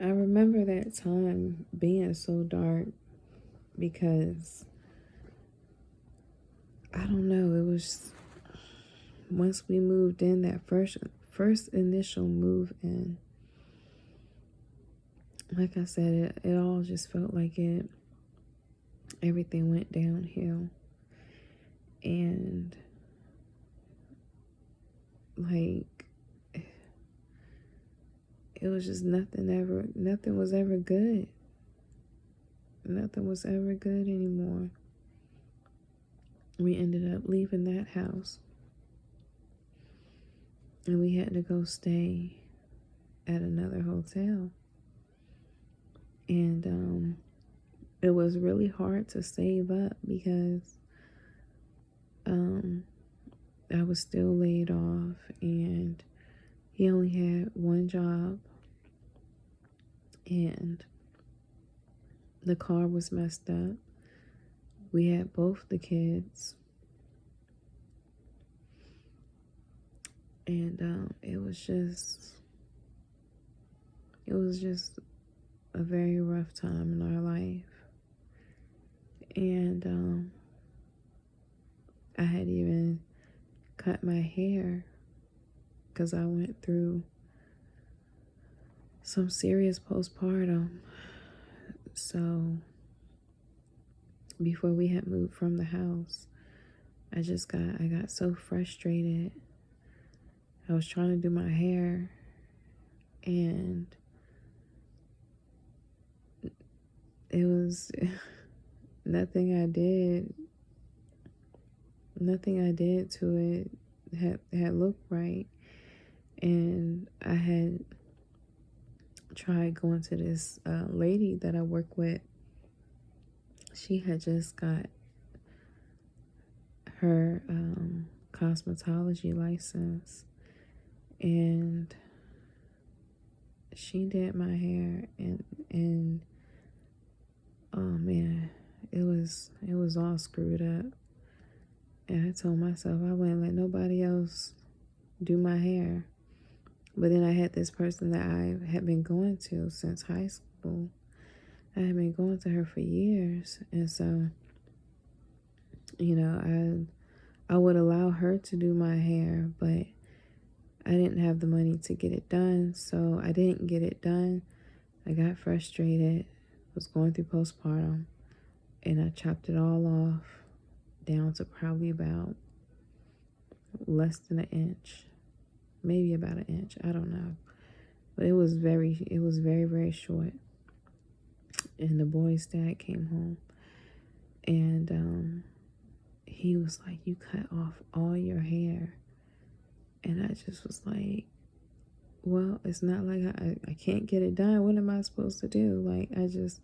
I remember that time being so dark because I don't know, it was once we moved in, that first initial move in, like I said, it all just felt like everything went downhill. And like it was just nothing was ever good. Nothing was ever good anymore. We ended up leaving that house and we had to go stay at another hotel. And it was really hard to save up because I was still laid off and he only had one job and the car was messed up. We had both the kids. And it was just a very rough time in our life. And I had even cut my hair because I went through some serious postpartum. So before we had moved from the house, I got so frustrated. I was trying to do my hair and it was nothing I did to it had looked right. And I had tried going to this lady that I work with. She had just got her cosmetology license and she did my hair and oh man, it was all screwed up. And I told myself I wouldn't let nobody else do my hair. But then I had this person that I had been going to since high school. I had been going to her for years. And so, you know, I would allow her to do my hair, but I didn't have the money to get it done. So I didn't get it done. I got frustrated, was going through postpartum, and I chopped it all off down to probably about less than an inch, maybe about an inch. I don't know. But it was very, very short. And the boy's dad came home and he was like, "You cut off all your hair." And I just was like, well, it's not like I can't get it done. What am I supposed to do? Like, I just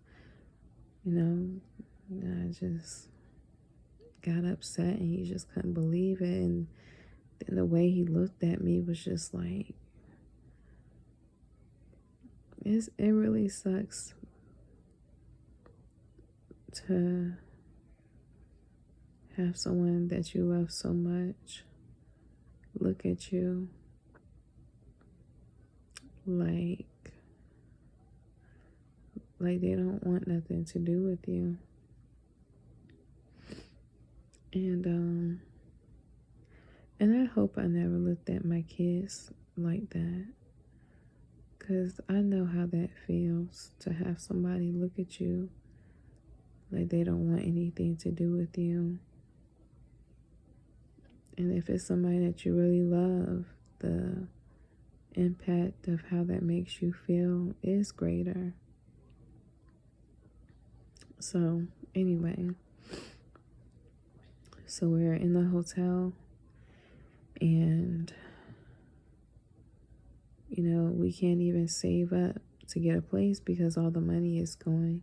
got upset and he just couldn't believe it. And then the way he looked at me was just like, it really sucks to have someone that you love so much look at you like they don't want nothing to do with you. And I hope I never looked at my kids like that, because I know how that feels to have somebody look at you like they don't want anything to do with you. And if it's somebody that you really love, the impact of how that makes you feel is greater. So anyway, so we're in the hotel and we can't even save up to get a place because all the money is going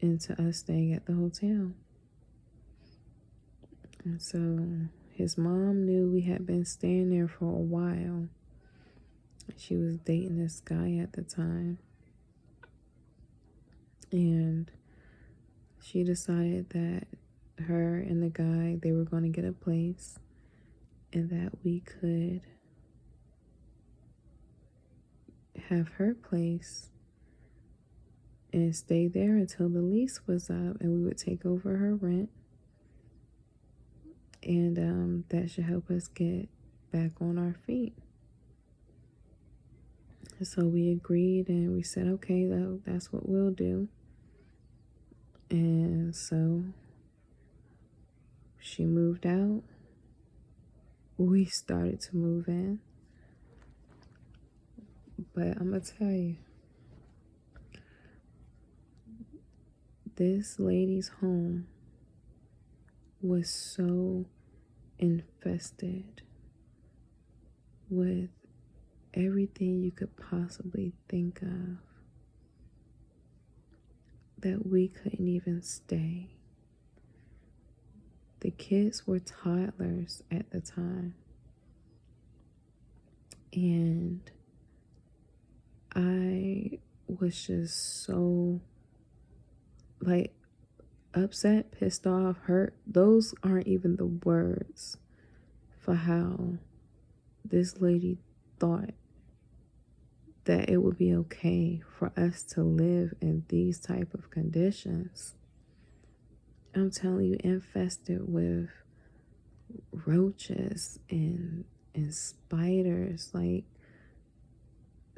into us staying at the hotel. And so his mom knew we had been staying there for a while. She was dating this guy at the time. And she decided that her and the guy, they were going to get a place and that we could have her place and stay there until the lease was up, and we would take over her rent. And that should help us get back on our feet. So we agreed and we said, okay, that's what we'll do. And so she moved out. We started to move in. But I'm going to tell you, this lady's home was so infested with everything you could possibly think of that we couldn't even stay. The kids were toddlers at the time. And I was just so like upset, pissed off, hurt. Those aren't even the words for how this lady thought that it would be okay for us to live in these type of conditions. I'm telling you, infested with roaches and spiders, like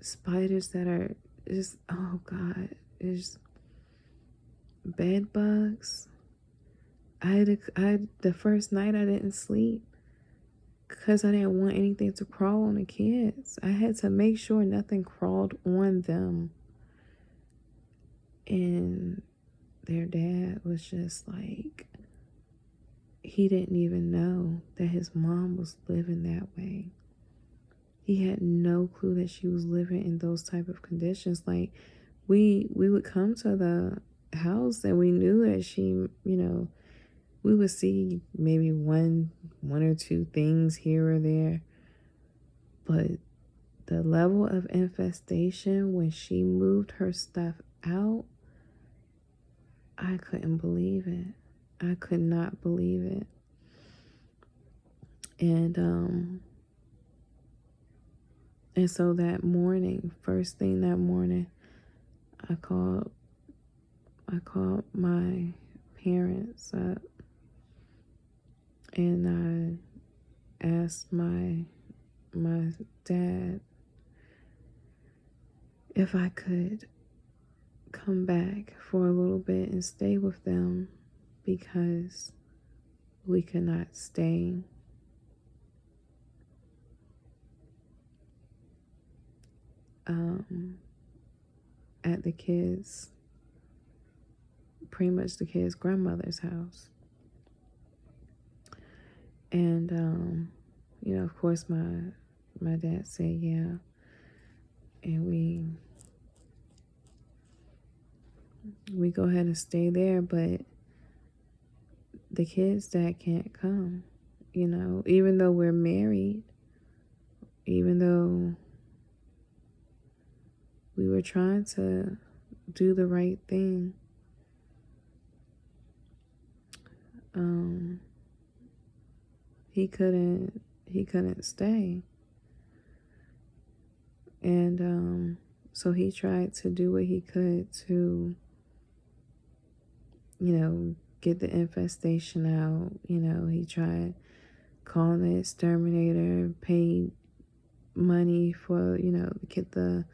spiders that are just, oh God, it's bed bugs. The first night I didn't sleep because I didn't want anything to crawl on the kids. I had to make sure nothing crawled on them. And their dad was just like, he didn't even know that his mom was living that way. He had no clue that she was living in those type of conditions. Like we would come to the house and we knew that she, we would see maybe one or two things here or there. But the level of infestation when she moved her stuff out, I couldn't believe it. I could not believe it. And so that morning, first thing that morning, I called my parents up and I asked my dad if I could come back for a little bit and stay with them because we could not stay. At the kids, pretty much the kids' grandmother's house. And, of course, my dad said, yeah. And we go ahead and stay there, but the kids' dad can't come, even though we're married, even though we were trying to do the right thing. He couldn't stay. And so he tried to do what he could to, get the infestation out. He tried calling the exterminator, paid money for, to get the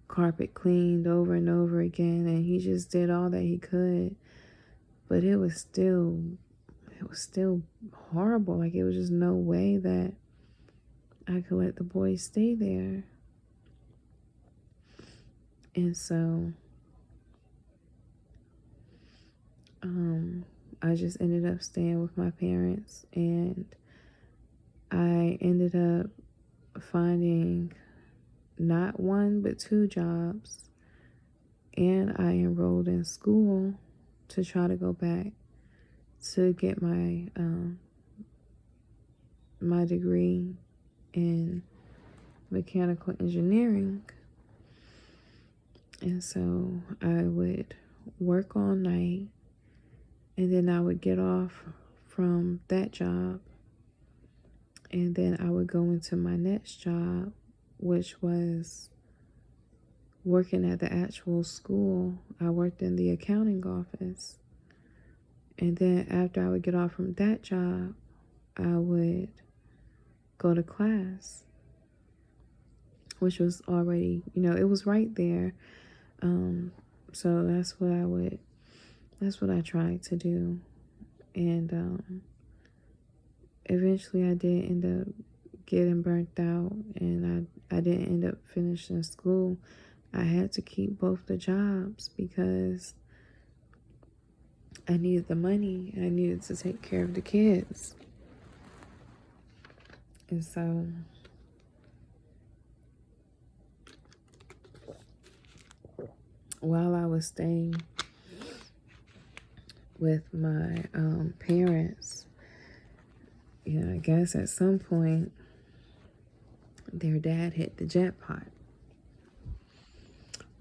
carpet cleaned over and over again, and he just did all that he could. But it was still horrible. Like, it was just no way that I could let the boys stay there. And so I just ended up staying with my parents, and I ended up finding not one but 2 jobs, and I enrolled in school to try to go back to get my my degree in mechanical engineering. And so I would work all night, and then I would get off from that job, and then I would go into my next job, which was working at the actual school, I worked in the accounting office. And then after I would get off from that job, I would go to class, which was already, it was right there. So that's what I tried to do. And eventually I did end up getting burnt out, and I didn't end up finishing school. I had to keep both the jobs because I needed the money. I needed to take care of the kids. And so while I was staying with my parents, I guess at some point their dad hit the jackpot,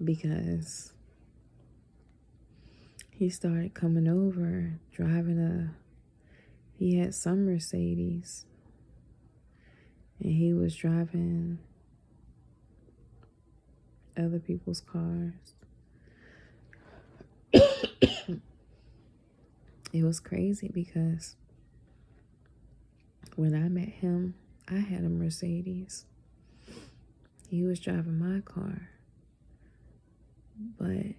because he started coming over driving he had some Mercedes, and he was driving other people's cars. It was crazy because when I met him, I had a Mercedes. He was driving my car. But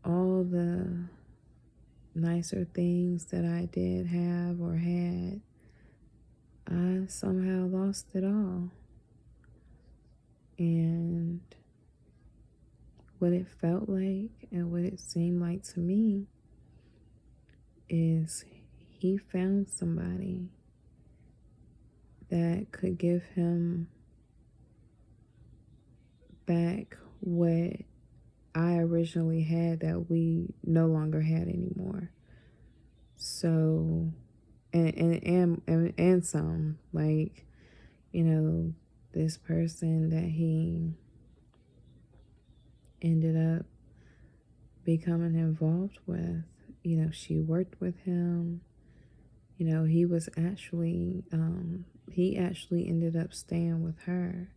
all the nicer things that I did have or had, I somehow lost it all. And what it felt like and what it seemed like to me is he found somebody that could give him back what I originally had that we no longer had anymore. So, and some, like, this person that he ended up becoming involved with, she worked with him. He was actually, he actually ended up staying with her,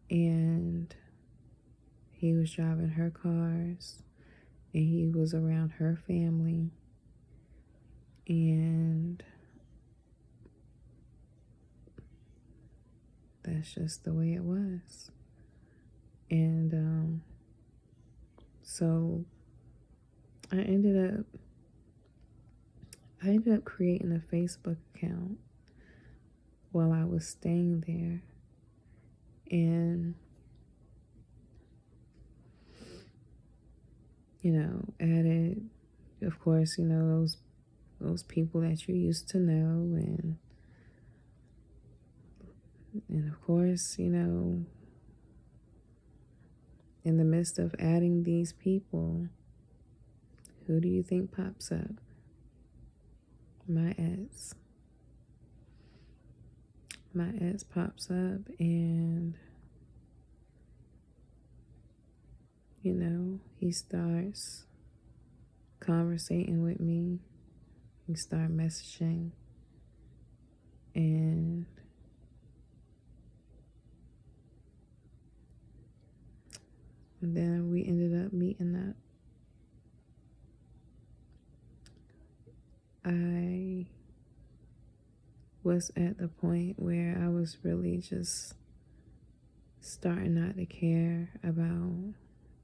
and he was driving her cars, and he was around her family, and that's just the way it was. And so I ended up creating a Facebook account while I was staying there, and added, of course, those people that you used to know, and of course, in the midst of adding these people, who do you think pops up? My ex. My ex pops up, and he starts conversating with me. We start messaging, and then we ended up meeting up. I was at the point where I was really just starting not to care about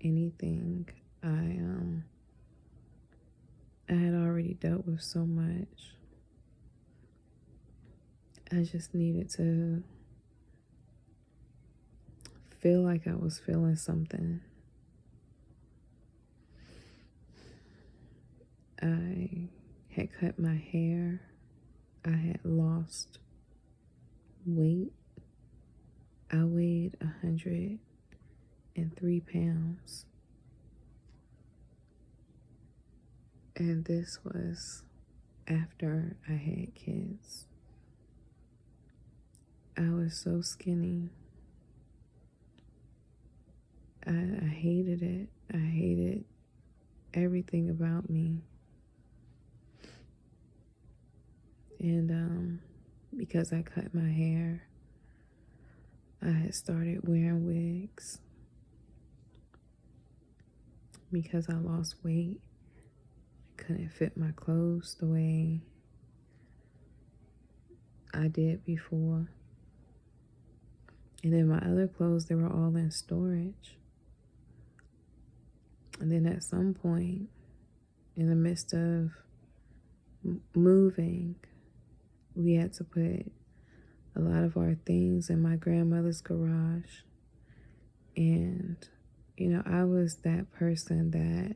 anything. I had already dealt with so much. I just needed to feel like I was feeling something. I had cut my hair. I had lost weight. I weighed 103 pounds. And this was after I had kids. I was so skinny. I hated it. I hated everything about me. And because I cut my hair, I had started wearing wigs. because I lost weight. I couldn't fit my clothes the way I did before. And then my other clothes, they were all in storage. And then at some point, in the midst of moving, we had to put a lot of our things in my grandmother's garage. And, I was that person that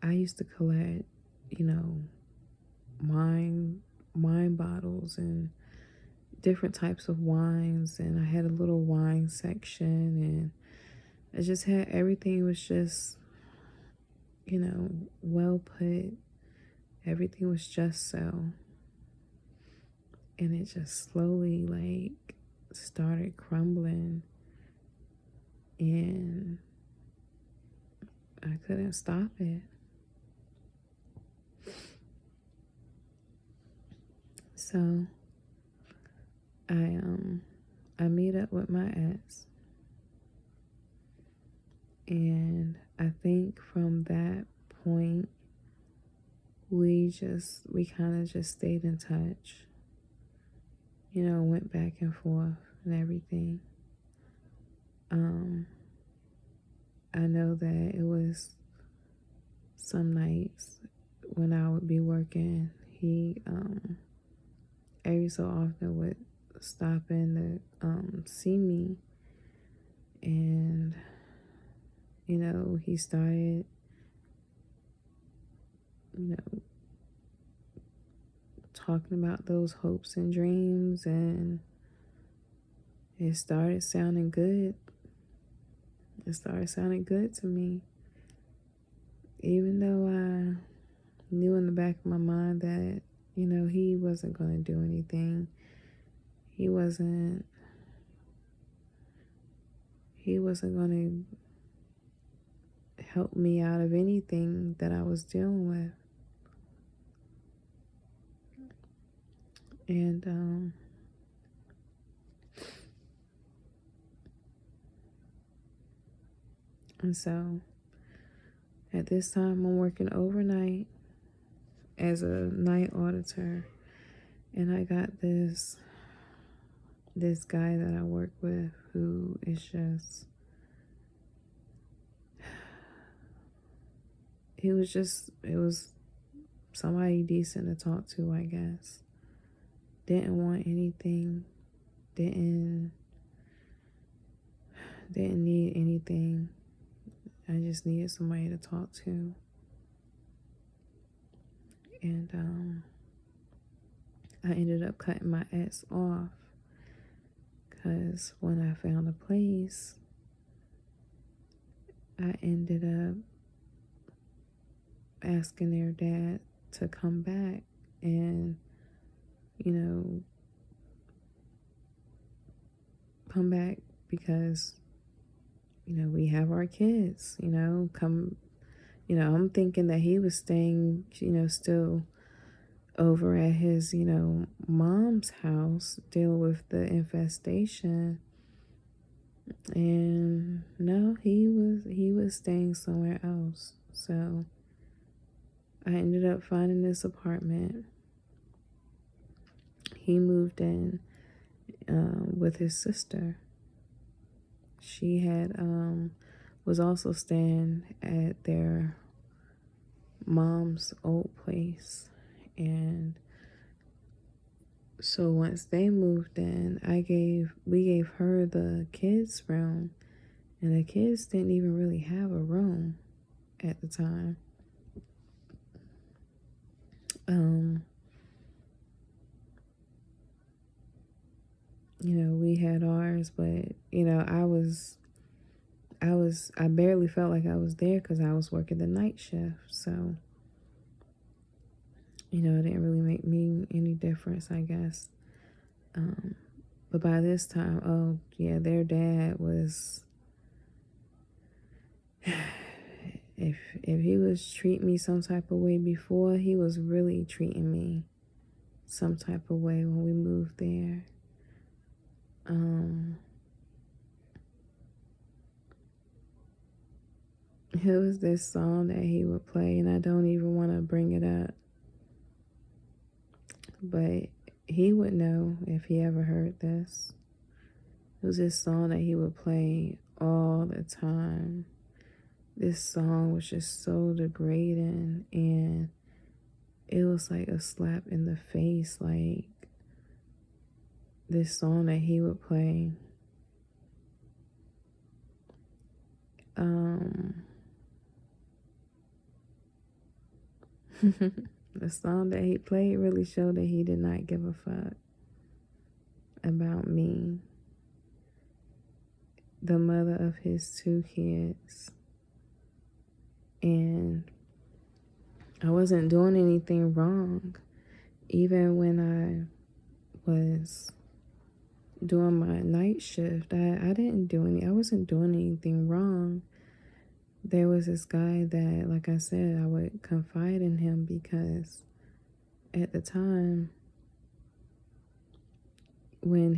I used to collect, wine bottles and different types of wines. And I had a little wine section, and I just had everything was just, well put. Everything was just so. And it just slowly started crumbling, and I couldn't stop it. So I meet up with my ex, and I think from that point we kind of just stayed in touch. Went back and forth and everything. I know that it was some nights when I would be working, he every so often would stop in to see me. And he started talking about those hopes and dreams, and it started sounding good. It started sounding good to me, even though I knew in the back of my mind that he wasn't going to do anything. He wasn't going to help me out of anything that I was dealing with. And so at this time, I'm working overnight as a night auditor, and I got this guy that I work with who is just, it was somebody decent to talk to, I guess. Didn't want anything, didn't need anything. I just needed somebody to talk to. And I ended up cutting my ex off, because when I found a place, I ended up asking their dad to come back and, come back because, we have our kids, come, I'm thinking that he was staying, still over at his, mom's house, dealing with the infestation. And no, he was staying somewhere else. So I ended up finding this apartment. He moved in with his sister. She had was also staying at their mom's old place. And so once they moved in, we gave her the kids' room, and the kids didn't even really have a room at the time. We had ours, but I barely felt like I was there because I was working the night shift. So it didn't really make me any difference, I guess. But by this time, oh yeah, their dad was, if he was treating me some type of way before, he was really treating me some type of way when we moved there. It was this song that he would play, and I don't even want to bring it up, but he would know if he ever heard this. It was this song that he would play all the time. This song was just so degrading, and it was like a slap in the face. Like, this song that he would play, the song that he played really showed that he did not give a fuck about me, the mother of his 2 kids. And I wasn't doing anything wrong. Even when I was doing my night shift, I didn't do I wasn't doing anything wrong. There was this guy that, like I said, I would confide in him because at the time when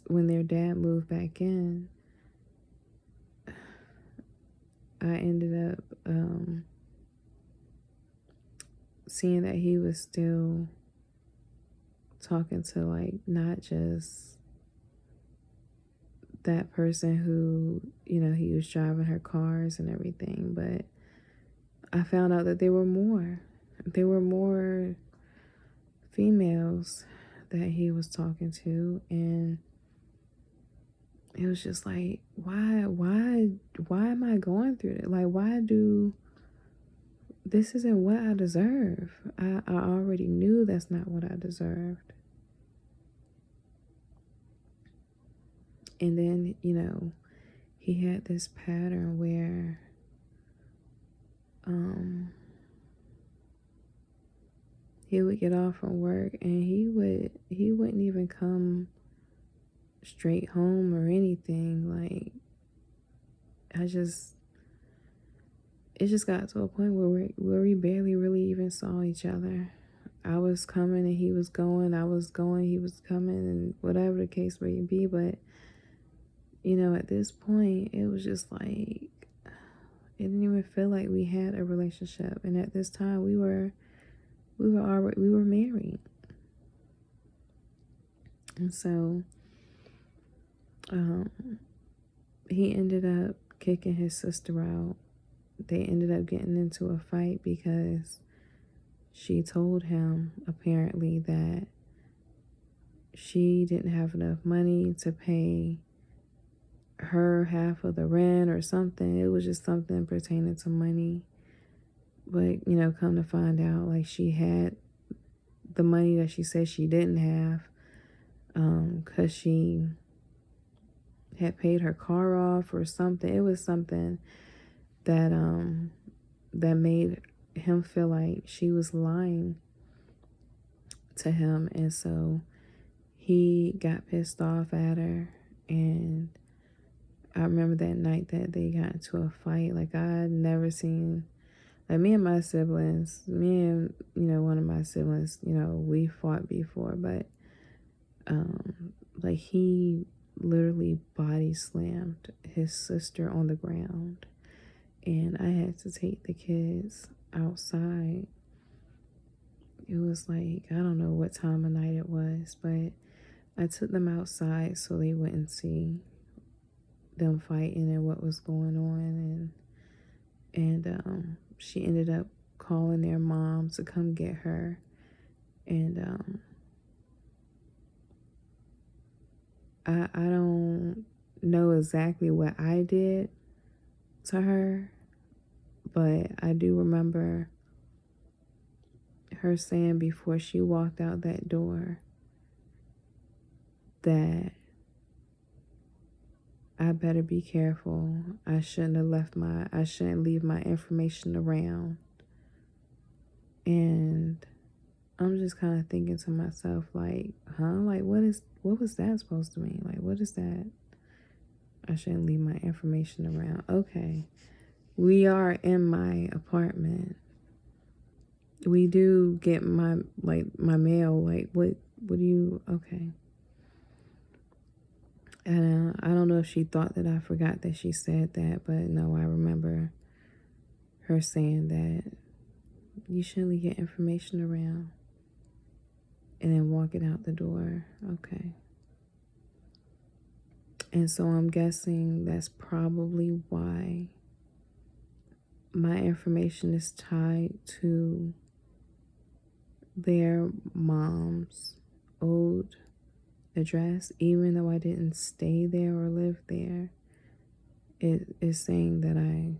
their dad moved back in, I ended up seeing that he was still talking to, like, not just that person who, he was driving her cars and everything, but I found out that there were more. There were more females that he was talking to, and it was just like, why am I going through that? Like, this isn't what I deserve. I already knew that's not what I deserved. And then, he had this pattern where he would get off from work and he wouldn't even come straight home or anything. Like, it just got to a point where we barely really even saw each other. I was coming and he was going. I was going, he was coming, and whatever the case may be. But, at this point, it was just like, it didn't even feel like we had a relationship. And at this time, we were married. And so, he ended up kicking his sister out. They ended up getting into a fight because she told him, apparently, that she didn't have enough money to pay her half of the rent or something. It was just something pertaining to money. But, come to find out, like, she had the money that she said she didn't have, because she had paid her car off or something. It was something that that made him feel like she was lying to him. And so he got pissed off at her. And I remember that night that they got into a fight. Like, I had never seen, like, me and my siblings, one of my siblings, we fought before, but like, he literally body slammed his sister on the ground. And I had to take the kids outside. It was like, I don't know what time of night it was, but I took them outside so they wouldn't see them fighting and what was going on. And she ended up calling their mom to come get her. And I don't know exactly what I did to her, but I do remember her saying before she walked out that door that I better be careful. I shouldn't leave my information around. And I'm just kind of thinking to myself, like, like, what was that supposed to mean? Like, what is that? I shouldn't leave my information around. Okay. We are in my apartment. We do get my mail. Like, what do you, okay. And I don't know if she thought that I forgot that she said that, but no, I remember her saying that you shouldn't leave your information around and then walking out the door. Okay. And so I'm guessing that's probably why my information is tied to their mom's old address, even though I didn't stay there or live there. It is saying that I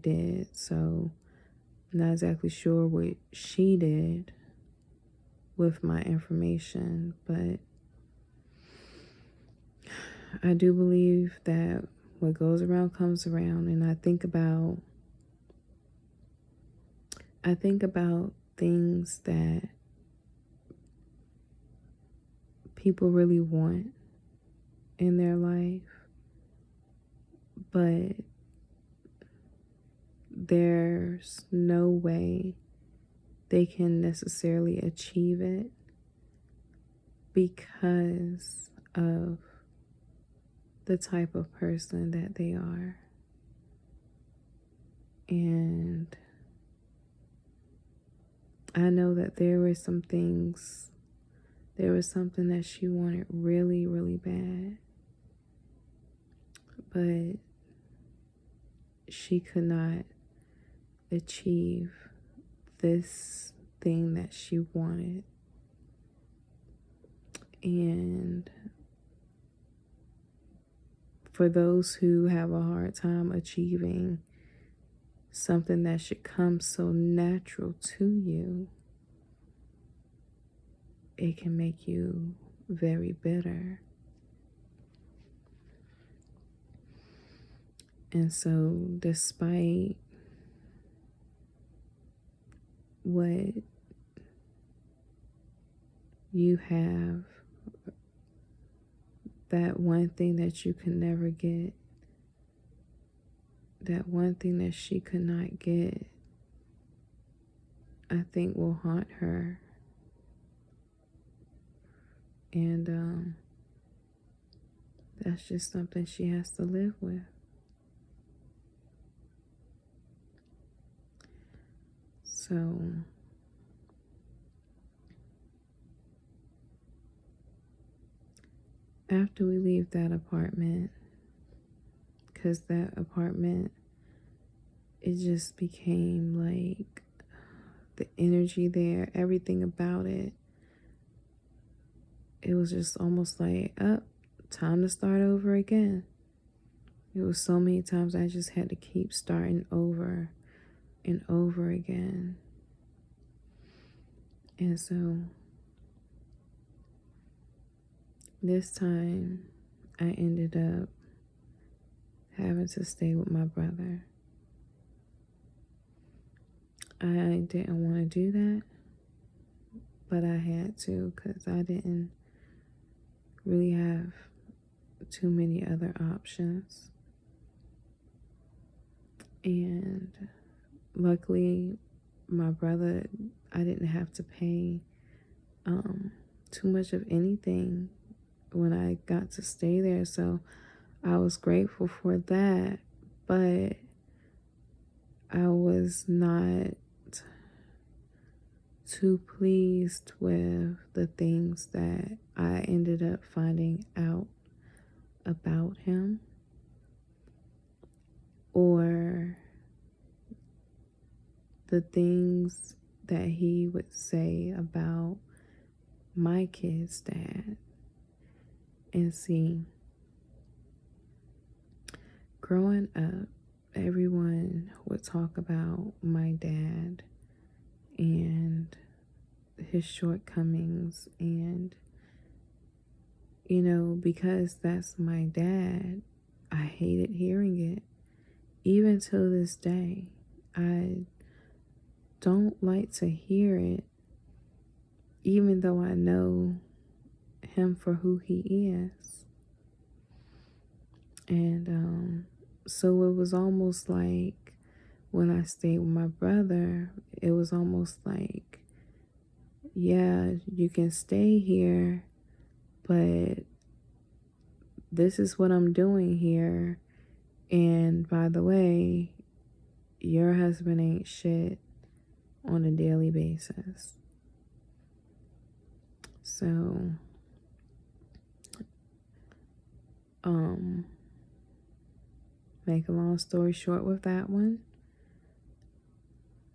did. So I'm not exactly sure what she did with my information, but I do believe that what goes around comes around. And I think about things that people really want in their life, but there's no way they can necessarily achieve it because of the type of person that they are. And I know that there was something that she wanted really, really bad, but she could not achieve this thing that she wanted. And for those who have a hard time achieving something that should come so natural to you, it can make you very bitter. And so despite what you have, that one thing that you can never get, that one thing that she could not get, I think will haunt her. And that's just something she has to live with. So after we leave that apartment, because that apartment, it just became like the energy there, everything about it, it was just almost like, time to start over again. It was so many times I just had to keep starting over and over again. And so this time I ended up having to stay with my brother. I didn't want to do that, but I had to because I didn't really have too many other options. And luckily, my brother, I didn't have to pay too much of anything when I got to stay there. So I was grateful for that, but I was not too pleased with the things that I ended up finding out about him, or the things that he would say about my kid's dad. And see, growing up, everyone would talk about my dad and his shortcomings, and because that's my dad, I hated hearing it. Even to this day, I don't like to hear it, even though I know him for who he is. And so it was almost like when I stayed with my brother, it was almost like, yeah, you can stay here, but this is what I'm doing here. And by the way, your husband ain't shit on a daily basis. So, make a long story short with that one,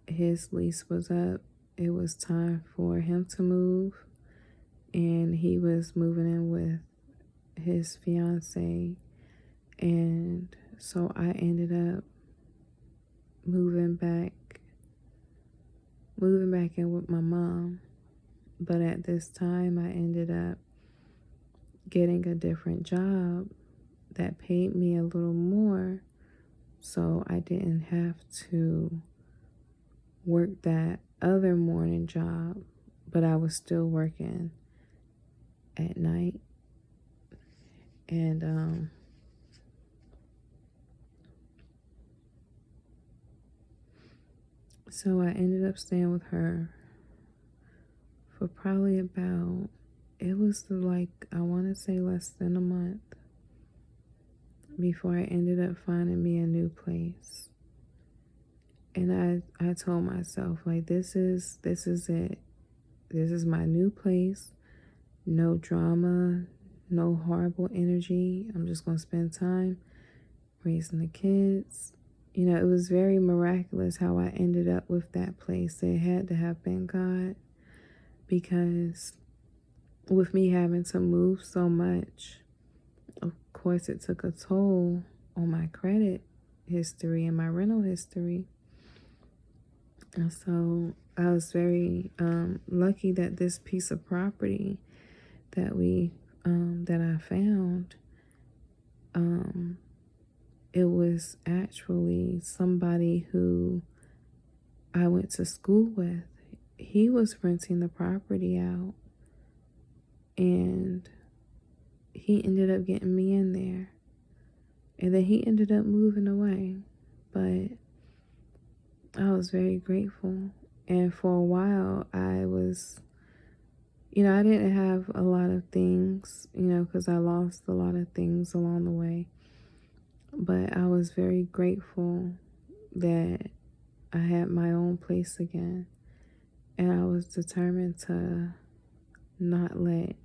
his lease was up. It was time for him to move, and he was moving in with his fiance. And so I ended up moving back in with my mom. But at this time, I ended up getting a different job that paid me a little more, so I didn't have to work that other morning job, but I was still working at night. And so I ended up staying with her for probably about, it was like, I want to say less than a month before I ended up finding me a new place. And I told myself, like, this is it. This is my new place. No drama, no horrible energy. I'm just going to spend time raising the kids. You know, it was very miraculous how I ended up with that place. It had to have been God, because with me having to move so much, of course, it took a toll on my credit history and my rental history. And so I was very lucky that this piece of property that I found, it was actually somebody who I went to school with. He was renting the property out, and he ended up getting me in there. And then he ended up moving away. But I was very grateful. And for a while, I was, I didn't have a lot of things, because I lost a lot of things along the way. But I was very grateful that I had my own place again. And I was determined to not let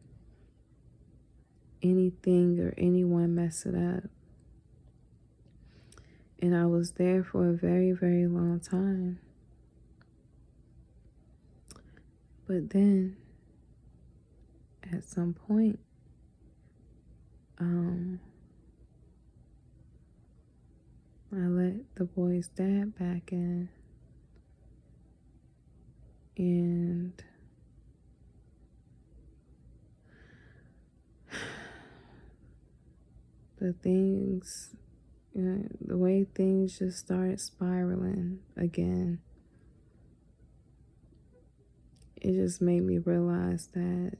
anything or anyone mess it up. And I was there for a very, very long time. But then, at some point, I let the boy's dad back in. And the way things just started spiraling again, it just made me realize that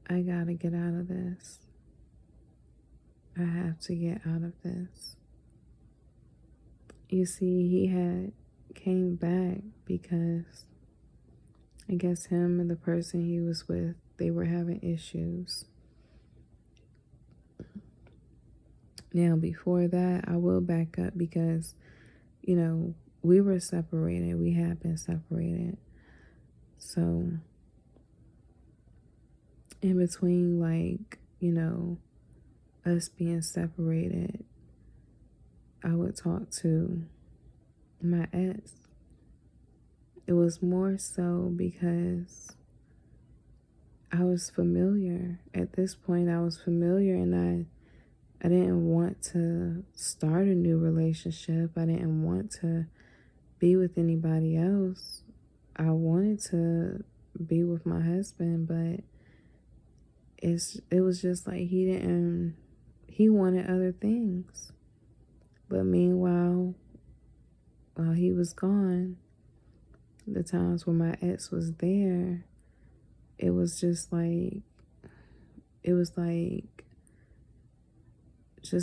I gotta get out of this. I have to get out of this. You see, he had came back because I guess him and the person he was with, they were having issues. Now, before that, I will back up because, we were separated. We had been separated. So, in between, us being separated, I would talk to my ex. It was more so because I was familiar. At this point, I was familiar, and I didn't want to start a new relationship. I didn't want to be with anybody else. I wanted to be with my husband, but it was just like he wanted other things. But meanwhile, while he was gone, the times when my ex was there, it was just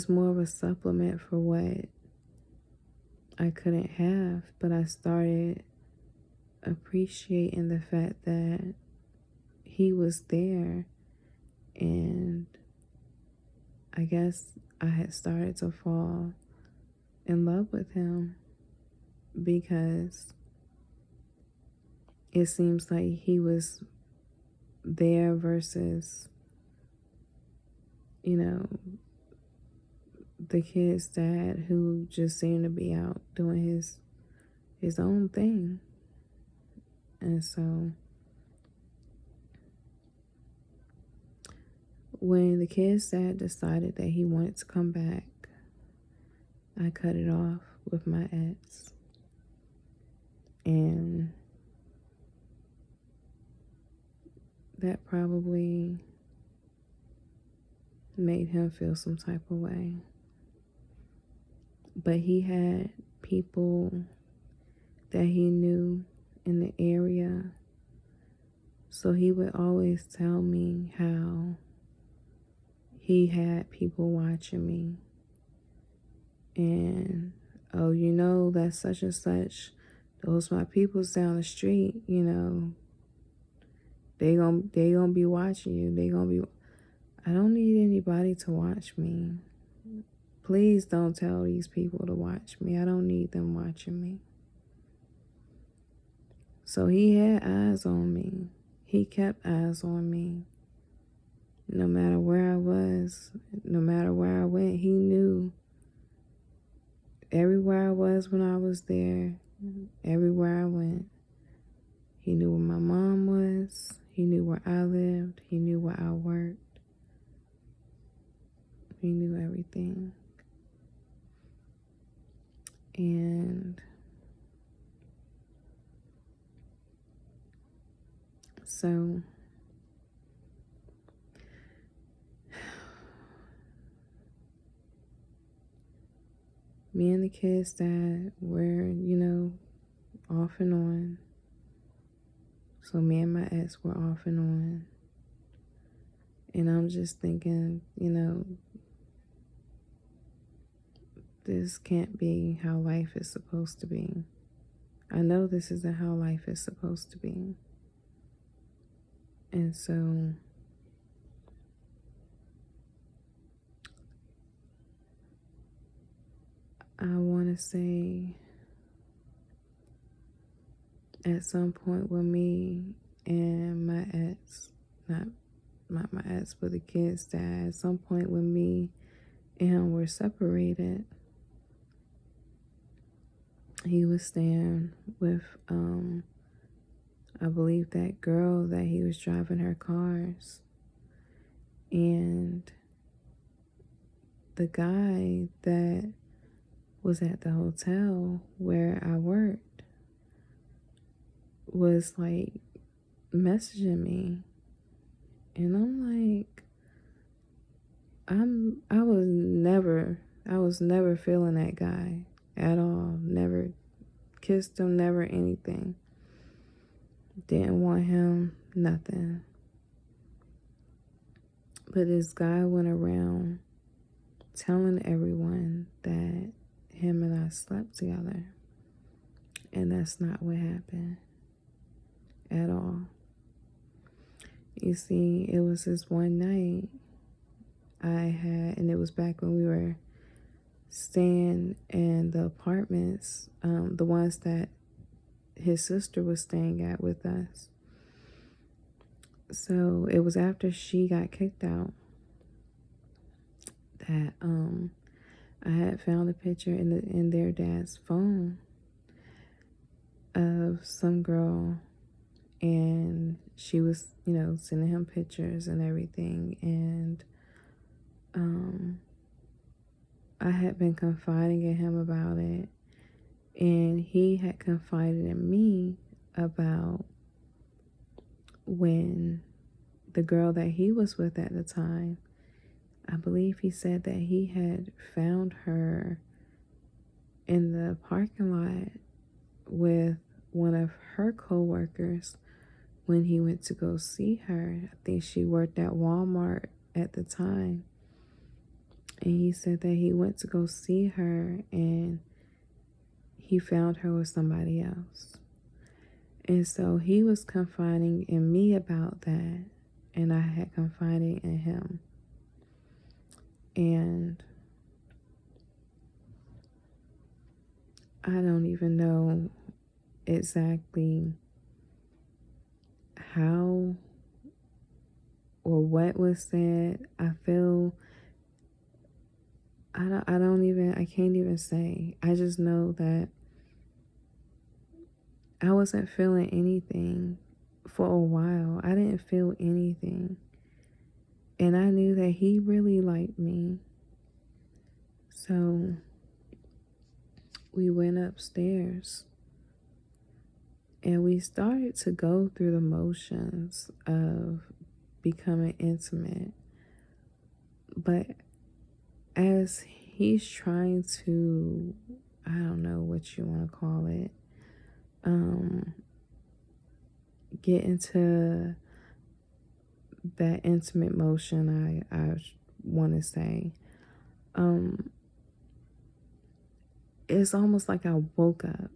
more of a supplement for what I couldn't have. But I started appreciating the fact that he was there, and I guess I had started to fall in love with him because it seems like he was there versus, you know, the kid's dad who just seemed to be out doing his own thing. And so when the kid's dad decided that he wanted to come back, I cut it off with my ex. And that probably made him feel some type of way. But he had people that he knew in the area. So he would always tell me how he had people watching me. And, oh, you know, that's such and such. Those my peoples down the street, you know. They gonna be watching you. I don't need anybody to watch me. Please don't tell these people to watch me. I don't need them watching me. So he had eyes on me. He kept eyes on me. No matter where I was, no matter where I went, he knew everywhere I was when I was there, everywhere I went. He knew where my mom was. He knew where I lived. He knew where I worked. He knew everything. And so me and the kid's dad were, you know, off and on. So me and my ex were off and on. And I'm just thinking, you know, this can't be how life is supposed to be. I know this isn't how life is supposed to be. And so I want to say at some point with me and my ex, not my ex, but the kid's dad, at some point when me and him were separated, he was staying with, I believe that girl that he was driving her cars. And the guy that was at the hotel where I worked was like messaging me. And I'm like, I was never feeling that guy at all. Never kissed him, never anything. Didn't want him, nothing. But this guy went around telling everyone that him and I slept together. And that's not what happened at all. You see, it was this one night and it was back when we were staying in the apartments, the ones that his sister was staying at with us. So it was after she got kicked out that I had found a picture in their dad's phone of some girl, and she was, you know, sending him pictures and everything. And I had been confiding in him about it, and he had confided in me about when the girl that he was with at the time, I believe he said that he had found her in the parking lot with one of her co-workers when he went to go see her. I think she worked at Walmart at the time. And he said that he went to go see her and he found her with somebody else. And so he was confiding in me about that, and I had confided in him. And I don't even know exactly how or what was said. I can't even say. I just know that I wasn't feeling anything for a while. I didn't feel anything. And I knew that he really liked me. So we went upstairs and we started to go through the motions of becoming intimate. But as he's trying to, I don't know what you want to call it, get into that intimate motion, I want to say, it's almost like I woke up.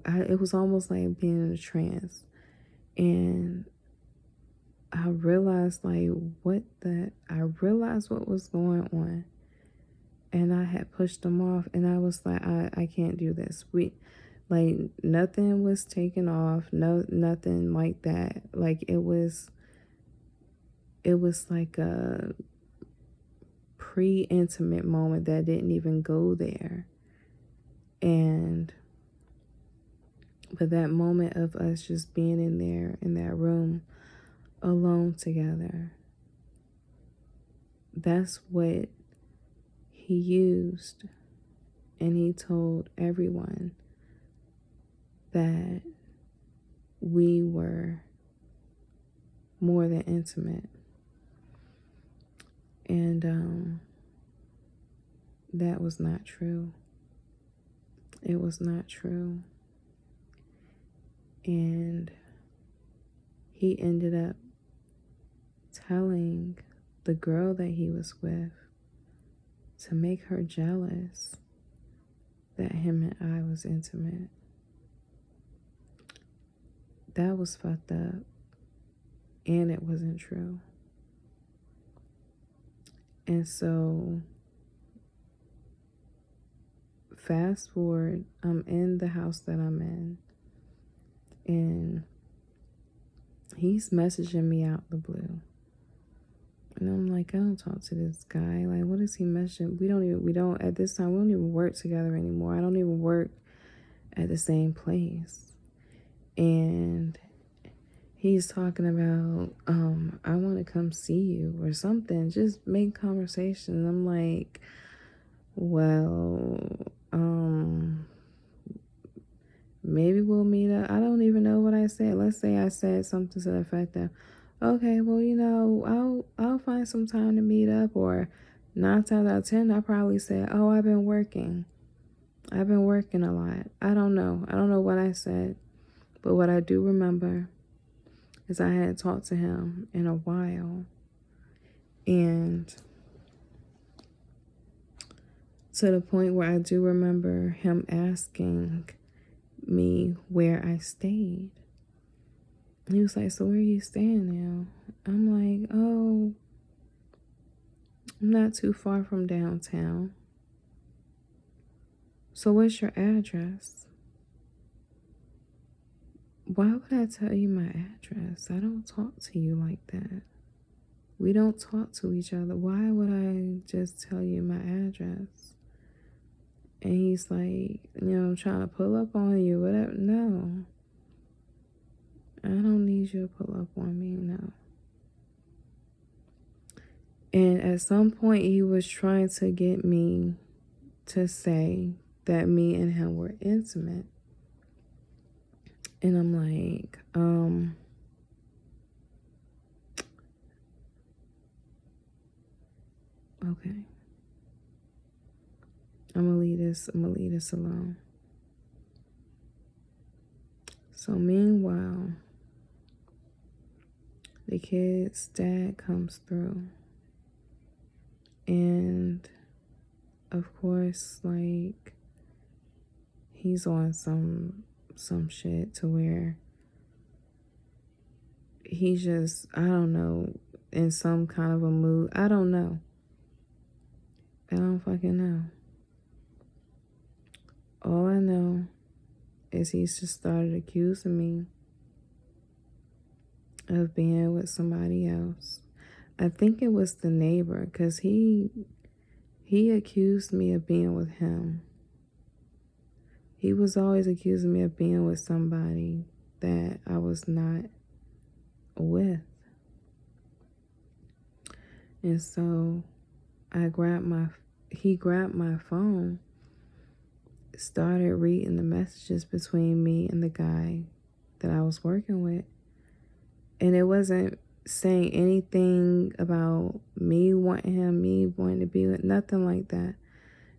It was almost like being in a trance. And I realized I realized what was going on. And I had pushed them off and I was like, I can't do this. Like nothing was taken off, nothing like that. Like it was like a pre-intimate moment that didn't even go there. But that moment of us just being in there in that room alone together, that's what he used. And he told everyone that we were more than intimate. And that was not true. It was not true. And he ended up telling the girl that he was with to make her jealous that him and I was intimate. That was fucked up. And it wasn't true. And so, fast forward, I'm in the house that I'm in. And he's messaging me out the blue. And I'm like, I don't talk to this guy. Like, what is he messaging? At this time, we don't even work together anymore. I don't even work at the same place. And he's talking about, I want to come see you or something. Just make conversation. And I'm like, well, maybe we'll meet up. I don't even know what I said. Let's say I said something to the effect of, okay, well, I'll find some time to meet up. Or 9 times out of 10, I probably said, oh, I've been working a lot. I don't know what I said. But what I do remember is I hadn't talked to him in a while. And to the point where I do remember him asking me where I stayed. He was like, so where are you staying now? I'm like, oh, I'm not too far from downtown. So what's your address? Why would I tell you my address? I don't talk to you like that. We don't talk to each other. Why would I just tell you my address? And he's like, I'm trying to pull up on you, whatever. No. I don't need you to pull up on me, no. And at some point, he was trying to get me to say that me and him were intimate. And I'm like, okay. I'm gonna leave this alone. So meanwhile, the kid's dad comes through. And of course, like, he's on some shit to where he's just, I don't know, in some kind of a mood. I don't know. I don't fucking know. All I know is he just started accusing me of being with somebody else. I think it was the neighbor, because he accused me of being with him. He was always accusing me of being with somebody that I was not with. And so he grabbed my phone, started reading the messages between me and the guy that I was working with. And it wasn't saying anything about me wanting him, me wanting to be with, nothing like that.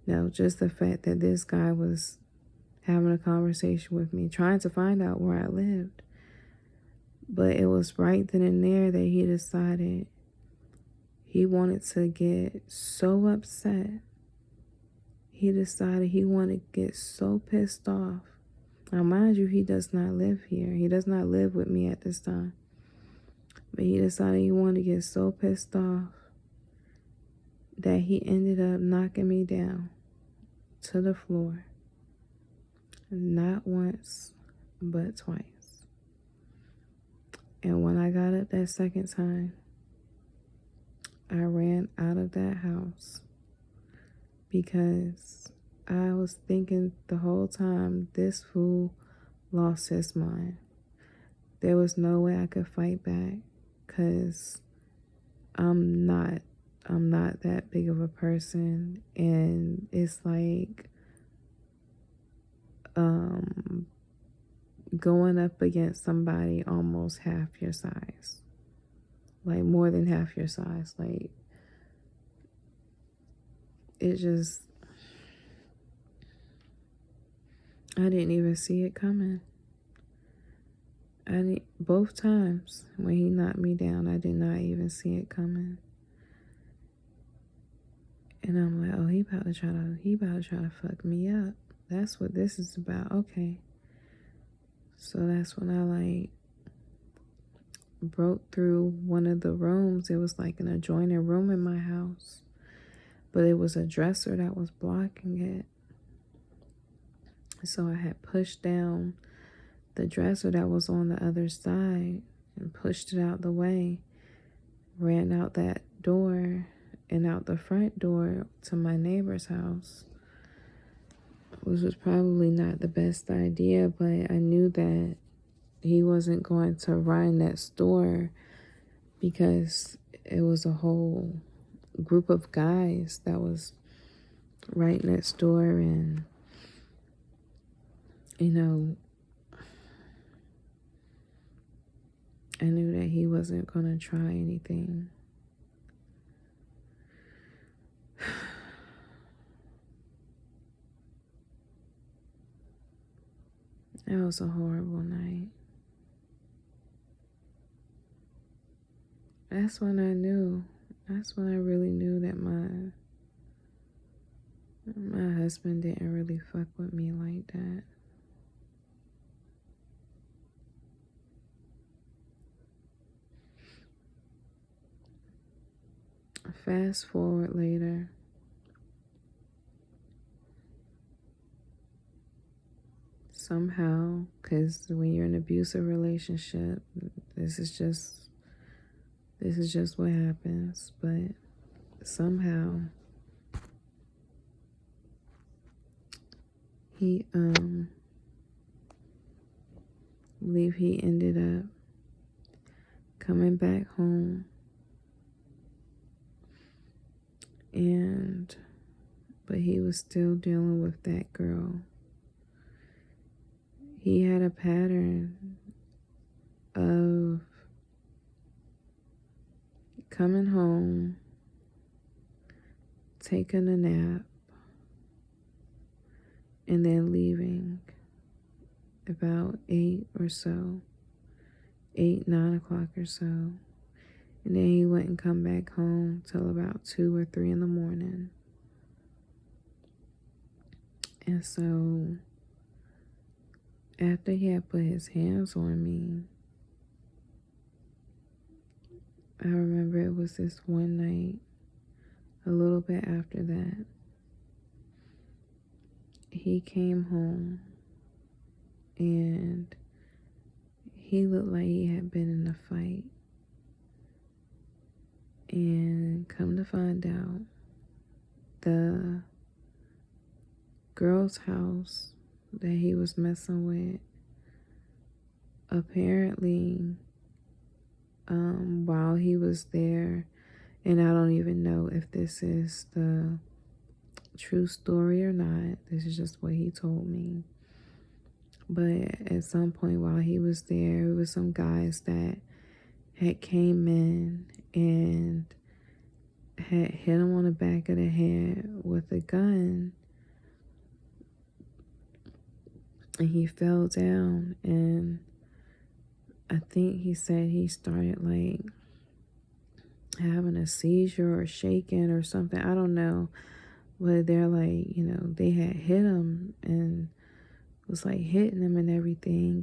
No, just the fact that this guy was having a conversation with me, trying to find out where I lived. But it was right then and there that he decided he wanted to get so upset. He decided he wanted to get so pissed off. Now, mind you, he does not live here. He does not live with me at this time. But he decided he wanted to get so pissed off that he ended up knocking me down to the floor. Not once, but twice. And when I got up that second time, I ran out of that house because I was thinking the whole time, this fool lost his mind. There was no way I could fight back, because I'm not that big of a person. And it's like going up against somebody almost half your size, like more than half your size. Like, it just, I didn't even see it coming. Both times when he knocked me down, I did not even see it coming. And I'm like, oh, he about to try to fuck me up. That's what this is about. Okay. So that's when I broke through one of the rooms. It was like an adjoining room in my house, but it was a dresser that was blocking it. So I had pushed down the dresser that was on the other side and pushed it out the way, ran out that door and out the front door to my neighbor's house, which was probably not the best idea, but I knew that he wasn't going to run next door because it was a whole group of guys that was right next door. And, I knew that he wasn't going to try anything. It was a horrible night. That's when I knew. That's when I really knew that my husband didn't really fuck with me like that. Fast forward later. Somehow, because when you're in an abusive relationship, this is just what happens. But somehow he believe he ended up coming back home, but he was still dealing with that girl. He had a pattern of coming home, taking a nap, and then leaving about 8 or so, 8, 9 o'clock or so. And then he wouldn't come back home till about 2 or 3 in the morning. And so after he had put his hands on me, I remember it was this one night, a little bit after that, he came home and he looked like he had been in a fight. And come to find out, the girl's house that he was messing with, apparently, while he was there, and I don't even know if this is the true story or not, this is just what he told me. But at some point while he was there, it was some guys that had came in and had hit him on the back of the head with a gun, and he fell down, and I think he said he started like having a seizure or shaking or something. I don't know. But they're like, they had hit him and was like hitting him and everything.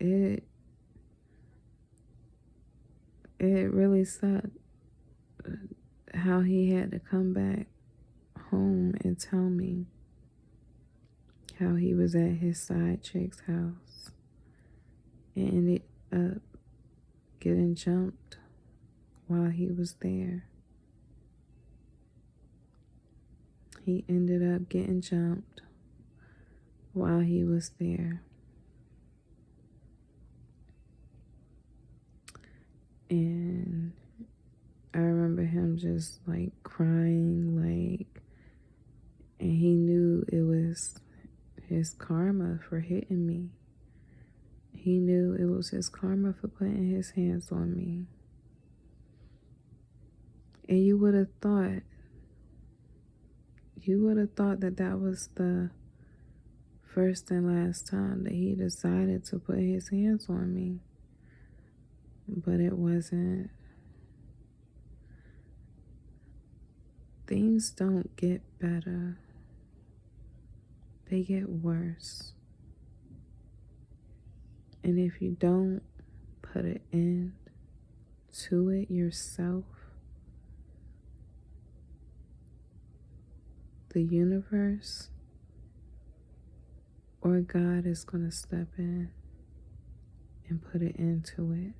And, it really sucked how he had to come back home and tell me how he was at his side chick's house and ended up getting jumped while he was there. He ended up getting jumped while he was there. And I remember him just like crying, and he knew it was his karma for hitting me. He knew it was his karma for putting his hands on me. And you would have thought that that was the first and last time that he decided to put his hands on me. But it wasn't. Things don't get better. They get worse. And if you don't put an end to it yourself, the universe or God is going to step in and put an end to it.